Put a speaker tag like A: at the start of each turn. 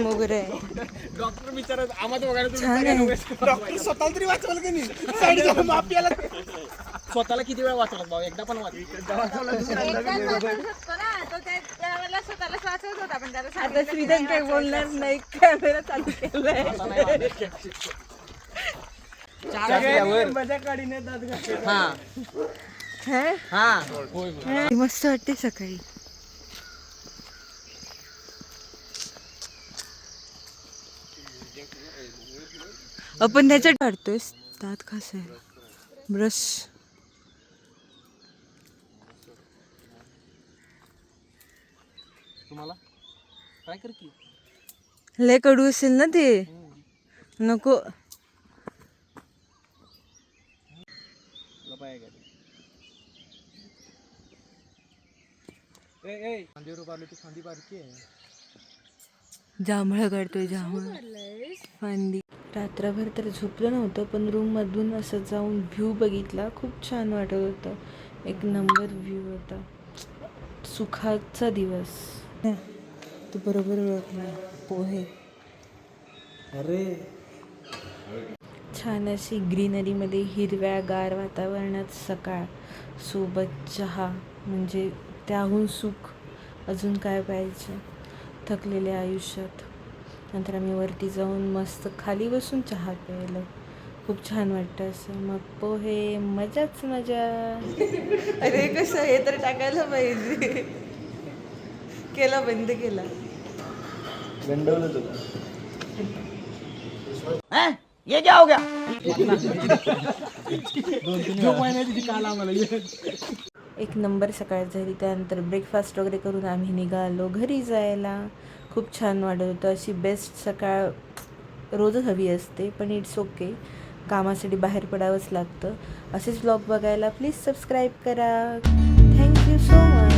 A: वगैरे
B: डॉक्टर विचारत आम्हाला वगैरे
A: छान आहे.
B: डॉक्टर स्वतःला तरी वाचवलं की नाही साईड माफियाला स्वतःला किती वेळा वाचवलं भाऊ एकदा पण
A: आता श्रीधन काही बोलणार नाही कॅमेरा चालू केलाय मस्त वाटते सकाळी आपण त्याच्यात काढतोय दात कसं आहे ब्रश
B: तुम्हाला ट्राय कर की
A: लय कडू असेल ना ते नको जांभळं काढतोय जांभळ फांदी रात्रभर तर झोपलं नव्हतं पण रूम मधून असं जाऊन व्ह्यू बघितला खूप छान वाटत होतं एक नंबर व्ह्यू होता सुखाचा दिवस तू बरोबर ओळखला पोहे
B: अरे
A: छान अशी ग्रीनरीमध्ये हिरव्यागार वातावरणात सकाळ सोबत चहा म्हणजे त्याहून सुख अजून काय पाहिजे थकलेल्या आयुष्यात नंतर आम्ही वरती जाऊन मस्त खाली बसून चहा प्यायला खूप छान वाटतं असं मग पोहे मजाच मजा अरे कसं हे तर टाकायला पाहिजे केला बंद केला
B: गंडवलं तुला
C: ये क्या हो गया
B: काल आम्हाला
A: एक नंबर सकाळ झाली त्यानंतर ब्रेकफास्ट वगैरे करून आम्ही निघालो घरी जायला खूप छान वाटत होतं अशी बेस्ट सकाळ रोजच हवी असते पण इट्स ओके कामासाठी बाहेर पडावंच लागतं असेच ब्लॉग बघायला प्लीज सबस्क्राईब करा थँक्यू सो मच